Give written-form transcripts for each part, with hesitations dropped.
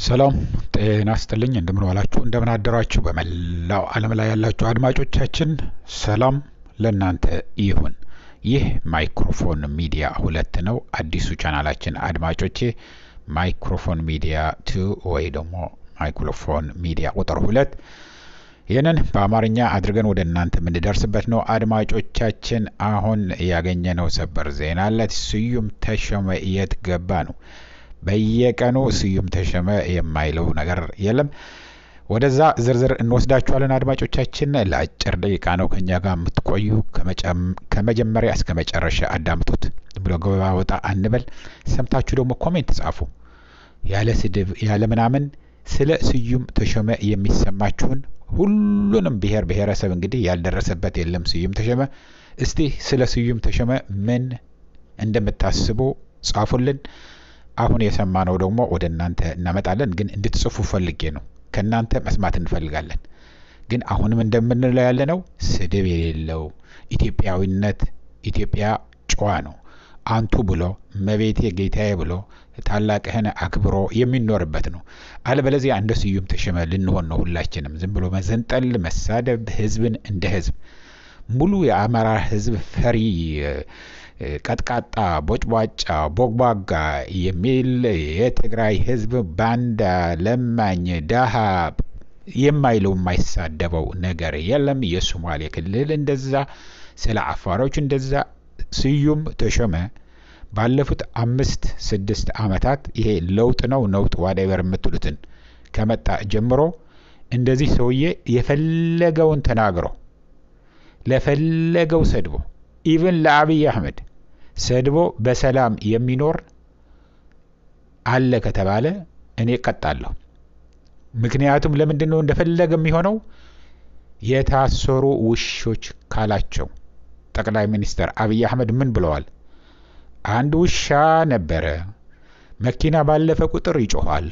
ሰላም ጤና ይስጥልኝ። እንደምን ዋላችሁ እንደምን አደራችሁ በመላው ዓለም ላይ ያላችሁ አድማጮቻችን ሰላም ለእናንተ ይሁን። ይህ ማይክሮፎን ሚዲያ 2 ነው። አዲሱ ቻናላችን አድማጮቼ ማይክሮፎን ሚዲያ 2 ወይ ደግሞ ማይክሮፎን ሚዲያ ቁጥር 2 ይህንን በአማርኛ አድርገን ወደ እናንተ የምንደርስበት ነው። አድማጮቻችን አሁን ያገኘነው ሰበር ዜና አለ። ስዩም ተሾመ የት ገባ ነው። በየቀኑ ስዩም ተሾመ የማይለው ነገር የለም። ወደዛ ዝርዝር እንወስዳችኋለን። አድማጮቻችን ለአጭር ደቂቃ ነው ከኛ ጋር የምትቆዩ። ከመጀመሪያ እስከ መጨረሻ አዳምጡት። ብሎ ገባ ወጣ አንበል። ሰምታችሁ ደግሞ ኮሜንት ጻፉ። ያለ ስድብ ያለ ምናምን ስለ ስዩም ተሾመ የሚሰማችሁን ሁሉንም ብሔር ብሔረሰብ እንግዲህ ያልደረሰበት የለም ስዩም ተሾመ። እስቲ ስለ ስዩም ተሾመ ምን እንደምታስቡ ጻፉልን። አሁን የሰማነው ደግሞ ወደ እናንተ እናመጣለን። ግን እንድትጽፉ ፈልጌ ነው። ከናንተ መስማት እንፈልጋለን። ግን አሁንም እንደምንለው ያለነው ስድብ የሌለው ኢትዮጵያዊነት፣ ኢትዮጵያ ጨዋ ነው። አንቱ ብሎ መቤቴ ጌታዬ ብሎ ታላቅህን አክብሮ የሚኖርበት ነው። አለበለዚያ እንደ ስዩም ተሾመ ልንሆን ነው ሁላችንም። ዝም ብሎ መዘንጠል፣ መሳደብ፣ ህዝብን እንደ ህዝብ ሙሉ የአማራ ህዝብ ፈሪ ቀጥቃጣ ቦጭቧጫ ቦግቧጋ የሚል የትግራይ ህዝብ ባንዳ ለማኝ ዳሃ የማይለው የማይሳደበው ነገር የለም። የሶማሌ ክልል እንደዛ፣ ስለ አፋሮች እንደዛ። ስዩም ተሾመ ባለፉት 5-6 አመታት ይሄ ለውጥ ነው ነውጥ ዋዳይበር የምትሉትን ከመጣ ጀምሮ እንደዚህ ሰውዬ የፈለገውን ተናግሮ ለፈለገው ሰድቦ ኢቭን ለአብይ አህመድ ሰድቦ በሰላም የሚኖር አለ ከተባለ እኔ እቀጣለሁ። ምክንያቱም ለምንድነው እንደፈለገ የሚሆነው? የታሰሩ ውሾች ካላቸው ጠቅላይ ሚኒስትር አብይ አህመድ ምን ብለዋል? አንድ ውሻ ነበረ፣ መኪና ባለፈ ቁጥር ይጮሃል።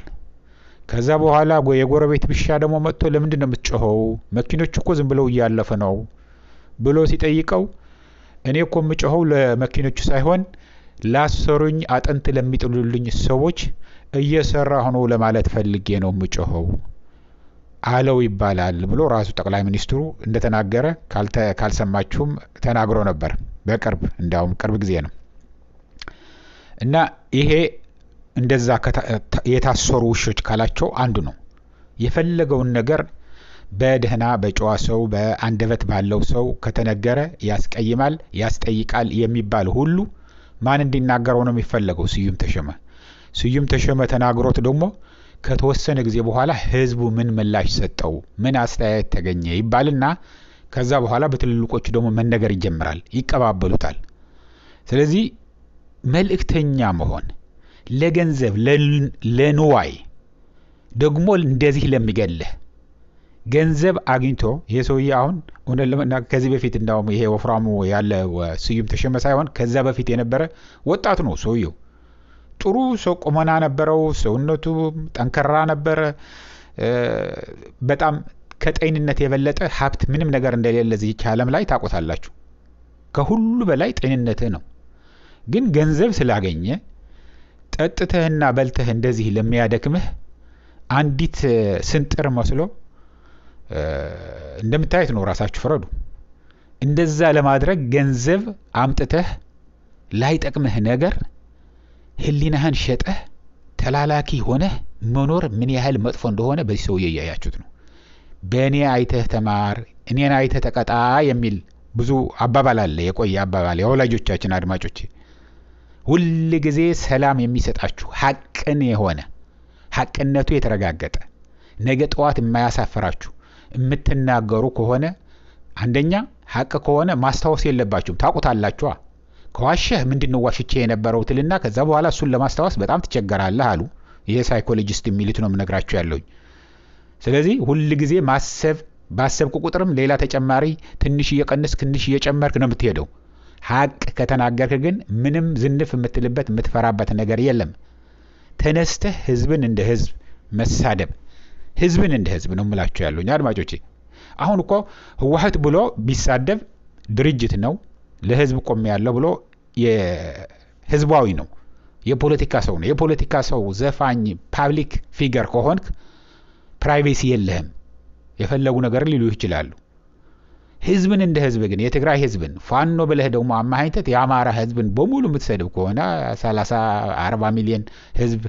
ከዛ በኋላ የጎረቤት ብሻ ደግሞ መጥቶ ለምንድነው የምትጮኸው? መኪኖች እኮ ዝም ብለው እያለፈ ነው ብሎ ሲጠይቀው እኔ እኮ የምጮኸው ለመኪኖቹ ሳይሆን ላሰሩኝ አጥንት ለሚጥሉልኝ ሰዎች እየሰራ ሆኖ ለማለት ፈልጌ ነው የምጮኸው አለው ይባላል ብሎ ራሱ ጠቅላይ ሚኒስትሩ እንደተናገረ ካልሰማችሁም ተናግሮ ነበር። በቅርብ እንዲያውም ቅርብ ጊዜ ነው። እና ይሄ እንደዛ የታሰሩ ውሾች ካላቸው አንዱ ነው። የፈለገውን ነገር በደህና በጨዋ ሰው በአንደበት ባለው ሰው ከተነገረ ያስቀይማል፣ ያስጠይቃል የሚባል ሁሉ ማን እንዲናገረው ነው የሚፈለገው? ስዩም ተሾመ። ስዩም ተሾመ ተናግሮት ደግሞ ከተወሰነ ጊዜ በኋላ ህዝቡ ምን ምላሽ ሰጠው፣ ምን አስተያየት ተገኘ ይባልና ከዛ በኋላ በትልልቆቹ ደግሞ መነገር ይጀምራል፣ ይቀባበሉታል። ስለዚህ መልእክተኛ መሆን ለገንዘብ ለንዋይ ደግሞ እንደዚህ ለሚገልህ ገንዘብ አግኝቶ ይሄ ሰውዬ አሁን ከዚህ በፊት እንዳውም ይሄ ወፍራሙ ያለ ስዩም ተሾመ ሳይሆን ከዛ በፊት የነበረ ወጣት ነው ሰውየው። ጥሩ ሰው ቁመና ነበረው፣ ሰውነቱ ጠንከራ ነበረ። በጣም ከጤንነት የበለጠ ሀብት ምንም ነገር እንደሌለ እዚህ ዓለም ላይ ታውቁታላችሁ። ከሁሉ በላይ ጤንነትህ ነው። ግን ገንዘብ ስላገኘ ጠጥተህና በልተህ እንደዚህ ለሚያደክምህ አንዲት ስንጥር መስሎ እንደምታዩት ነው። ራሳችሁ ፍረዱ። እንደዛ ለማድረግ ገንዘብ አምጥተህ ላይጠቅምህ ነገር ህሊናህን ሸጠህ ተላላኪ ሆነህ መኖር ምን ያህል መጥፎ እንደሆነ በዚህ ሰውዬ እያያችሁት ነው። በእኔ አይተህ ተማር፣ እኔን አይተህ ተቀጣ የሚል ብዙ አባባል አለ፣ የቆየ አባባል የወላጆቻችን አድማጮች። ሁል ጊዜ ሰላም የሚሰጣችሁ ሐቅን የሆነ ሐቅነቱ የተረጋገጠ ነገ ጠዋት የማያሳፈራችሁ የምትናገሩ ከሆነ አንደኛ ሐቅ ከሆነ ማስታወስ የለባችሁም፣ ታውቁታላችሁ። ከዋሸህ ምንድነው ዋሽቼ የነበረው ትልና ከዛ በኋላ እሱን ለማስታወስ በጣም ትቸገራለህ አሉ። ይሄ ሳይኮሎጂስት የሚሉት ነው የምነግራችሁ ያለሁኝ። ስለዚህ ሁል ጊዜ ባሰብኩ ቁጥርም ሌላ ተጨማሪ ትንሽ እየቀነስክ ትንሽ እየጨመርክ ነው የምትሄደው። ሐቅ ከተናገርክ ግን ምንም ዝንፍ የምትልበት የምትፈራበት ነገር የለም። ተነስተህ ህዝብን እንደ ህዝብ መሳደብ ህዝብን እንደ ህዝብ ነው የምላችሁ ያለሁኝ አድማጮቼ። አሁን እኮ ህወሓት ብሎ ቢሳደብ ድርጅት ነው ለህዝብ ቆም ያለው ብሎ የህዝባዊ ነው የፖለቲካ ሰው ነው። የፖለቲካ ሰው ዘፋኝ ፓብሊክ ፊገር ከሆንክ ፕራይቬሲ የለህም። የፈለጉ ነገር ሊሉ ይችላሉ። ህዝብን እንደ ህዝብ ግን የትግራይ ህዝብን ፋኖ ብለህ ደግሞ አማሃይተት የአማራ ህዝብን በሙሉ የምትሰድብ ከሆነ 30-40 ሚሊዮን ህዝብ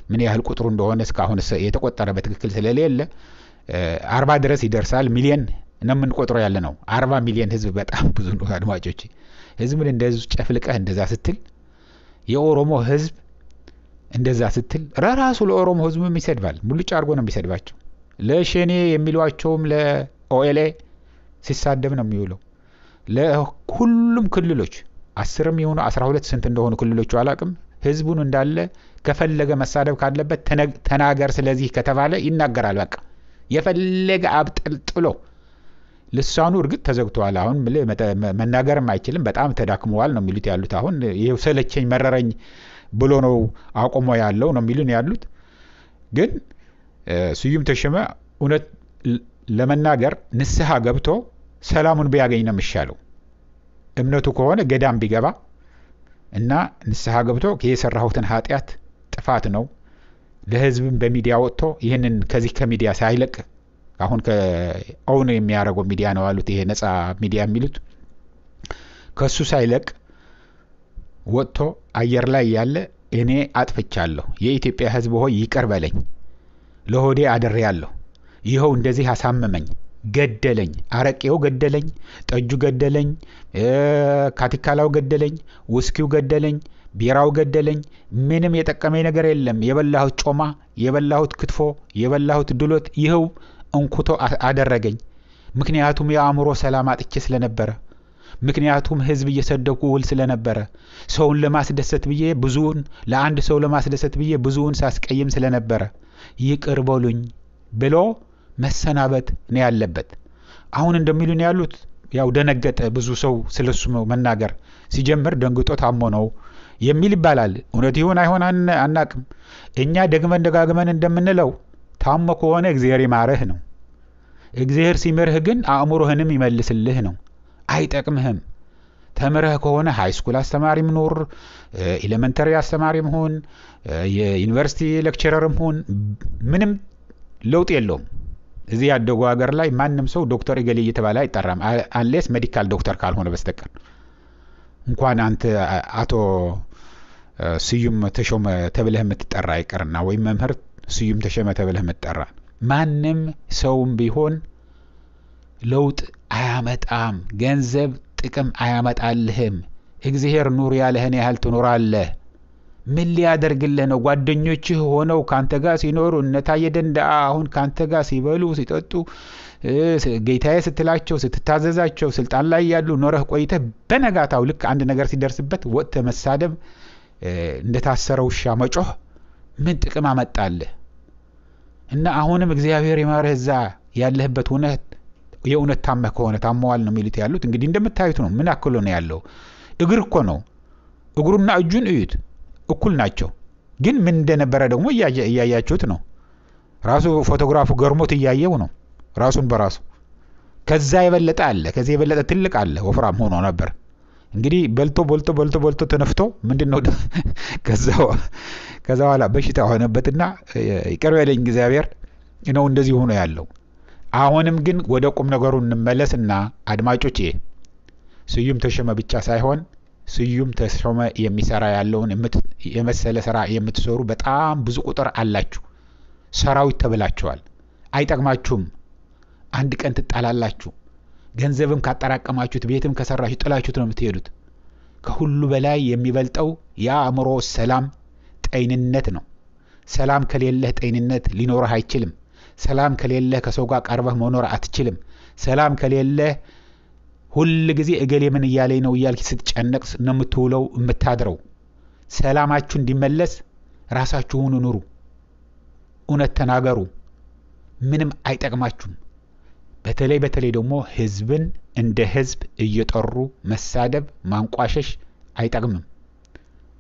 ምን ያህል ቁጥሩ እንደሆነ እስካሁን የተቆጠረ በትክክል ስለሌለ 40 ድረስ ይደርሳል ሚሊዮን ነው የምንቆጥረው ያለ ነው። 40 ሚሊዮን ህዝብ በጣም ብዙ ነው አድማጮች። ህዝብን እንደዚህ ጨፍልቀህ እንደዛ ስትል የኦሮሞ ህዝብ እንደዛ ስትል ራሱ ለኦሮሞ ህዝብ ይሰድባል። ሙልጭ አድርጎ ነው የሚሰድባቸው። ለሸኔ የሚሏቸውም ለኦኤልኤ ሲሳደብ ነው የሚውለው። ለሁሉም ክልሎች 10 ይሁኑ 12 ስንት እንደሆኑ ክልሎቹ አላቅም ህዝቡን እንዳለ ከፈለገ መሳደብ ካለበት ተናገር ስለዚህ ከተባለ ይናገራል። በቃ የፈለገ አብጥልጥሎ ልሳኑ እርግጥ ተዘግቷል። አሁን መናገርም አይችልም። በጣም ተዳክመዋል ነው የሚሉት ያሉት። አሁን ይሄው ሰለቸኝ መረረኝ ብሎ ነው አቆሞ ያለው ነው የሚሉን ያሉት። ግን ስዩም ተሾመ እውነት ለመናገር ንስሐ ገብቶ ሰላሙን ቢያገኝ ነው የሚሻለው። እምነቱ ከሆነ ገዳም ቢገባ እና ንስሐ ገብቶ የሰራሁትን ኃጢአት ጥፋት ነው ለህዝብም በሚዲያ ወጥቶ ይህንን ከዚህ ከሚዲያ ሳይለቅ አሁን ከኦውን የሚያደርገው ሚዲያ ነው አሉት። ይሄ ነፃ ሚዲያ የሚሉት ከሱ ሳይለቅ ወጥቶ አየር ላይ ያለ እኔ አጥፍቻለሁ፣ የኢትዮጵያ ህዝብ ሆይ ይቅር በለኝ፣ ለሆዴ አድሬያለሁ፣ ይኸው እንደዚህ አሳመመኝ፣ ገደለኝ፣ አረቄው ገደለኝ፣ ጠጁ ገደለኝ፣ ካቲካላው ገደለኝ፣ ውስኪው ገደለኝ፣ ቢራው ገደለኝ፣ ምንም የጠቀመኝ ነገር የለም፣ የበላሁት ጮማ፣ የበላሁት ክትፎ፣ የበላሁት ድሎት ይኸው እንኩቶ አደረገኝ። ምክንያቱም የአእምሮ ሰላም አጥቼ ስለነበረ፣ ምክንያቱም ህዝብ እየሰደኩ ውል ስለነበረ፣ ሰውን ለማስደሰት ብዬ ብዙውን ለአንድ ሰው ለማስደሰት ብዬ ብዙውን ሳስቀይም ስለነበረ ይቅር በሉኝ ብሎ መሰናበት ነው ያለበት። አሁን እንደሚሉን ያሉት ያው ደነገጠ። ብዙ ሰው ስለሱ መናገር ሲጀምር ደንግጦ ታሞ ነው የሚል ይባላል። እውነት ይሁን አይሆን አናቅም። እኛ ደግመን ደጋግመን እንደምንለው ታሞ ከሆነ እግዚአብሔር ይማርህ ነው። እግዚአብሔር ሲምርህ ግን አእምሮህንም ይመልስልህ ነው። አይጠቅምህም። ተምረህ ከሆነ ሃይስኩል አስተማሪም ኑር፣ ኤሌመንተሪ አስተማሪም ሁን፣ የዩኒቨርሲቲ ሌክቸረርም ሁን፣ ምንም ለውጥ የለውም። እዚህ ያደጉ ሀገር ላይ ማንም ሰው ዶክተር እገሌ እየተባለ አይጠራም አንሌስ ሜዲካል ዶክተር ካልሆነ በስተቀር። እንኳን አንተ አቶ ስዩም ተሾመ ተብለህ የምትጠራ አይቀርና ወይም መምህር ስዩም ተሾመ ተብለህ የምትጠራ ማንም ሰውም ቢሆን ለውጥ አያመጣም። ገንዘብ ጥቅም አያመጣልህም። እግዚአብሔር ኑር ያለህን ያህል ትኖራለህ። ምን ሊያደርግልህ ነው? ጓደኞችህ ሆነው ካንተ ጋር ሲኖሩ እነታየ ደንደአ አሁን ካንተ ጋር ሲበሉ ሲጠጡ ጌታዬ ስትላቸው ስትታዘዛቸው ስልጣን ላይ ያሉ ኖረህ ቆይተህ በነጋታው ልክ አንድ ነገር ሲደርስበት ወጥተህ መሳደብ፣ እንደታሰረ ውሻ መጮህ ምን ጥቅም አመጣልህ? እና አሁንም እግዚአብሔር ይማርህ። እዛ ያለህበት የእውነት ታመህ ከሆነ ታመዋል ነው የሚሉት ያሉት። እንግዲህ እንደምታዩት ነው። ምን አክሎ ነው ያለው? እግር እኮ ነው። እግሩና እጁን እዩት፣ እኩል ናቸው። ግን ምን እንደነበረ ደግሞ እያያችሁት ነው። ራሱ ፎቶግራፉ ገርሞት እያየው ነው ራሱን በራሱ። ከዛ የበለጠ አለ፣ ከዚህ የበለጠ ትልቅ አለ፣ ወፍራም ሆኖ ነበር። እንግዲህ በልቶ ተነፍቶ ምንድነው ከዛ በኋላ በሽታ ሆነበትና ይቅር በለኝ እግዚአብሔር ነው እንደዚህ ሆኖ ያለው። አሁንም ግን ወደ ቁም ነገሩ እንመለስና አድማጮቼ ስዩም ተሾመ ብቻ ሳይሆን ስዩም ተሾመ የሚሰራ ያለውን የመሰለ ስራ የምትሰሩ በጣም ብዙ ቁጥር አላችሁ። ሰራዊት ተብላችኋል። አይጠቅማችሁም። አንድ ቀን ትጣላላችሁ። ገንዘብም ካጠራቀማችሁት ቤትም ከሰራችሁ ጥላችሁት ነው የምትሄዱት። ከሁሉ በላይ የሚበልጠው የአእምሮ ሰላም ጤንነት ነው። ሰላም ከሌለህ ጤንነት ሊኖርህ አይችልም። ሰላም ከሌለህ ከሰው ጋር ቀርበህ መኖር አትችልም። ሰላም ከሌለህ ሁል ጊዜ እገሌ ምን እያለኝ ነው እያልክ ስትጨነቅ ነው የምትውለው የምታድረው። ሰላማችሁ እንዲመለስ ራሳችሁን ኑሩ። እውነት ተናገሩ። ምንም አይጠቅማችሁም። በተለይ ደግሞ ህዝብን እንደ ህዝብ እየጠሩ መሳደብ ማንቋሸሽ አይጠቅምም።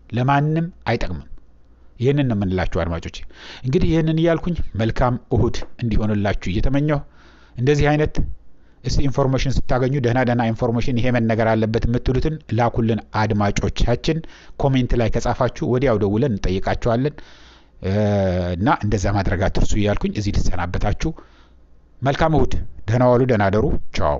ለማንም አይጠቅምም። ይህንን ነው የምንላችሁ አድማጮች። እንግዲህ ይህንን እያልኩኝ መልካም እሁድ እንዲሆንላችሁ እየተመኘሁ እንደዚህ አይነት እስቲ ኢንፎርሜሽን ስታገኙ ደህና ኢንፎርሜሽን ይሄ መነገር አለበት የምትሉትን ላኩልን አድማጮቻችን። ኮሜንት ላይ ከጻፋችሁ ወዲያው ደውለን እንጠይቃቸዋለን እና እንደዛ ማድረግ አትርሱ እያልኩኝ እዚህ ልሰናበታችሁ። መልካም እሁድ። ደህና ዋሉ፣ ደህና ደሩ። ቻው።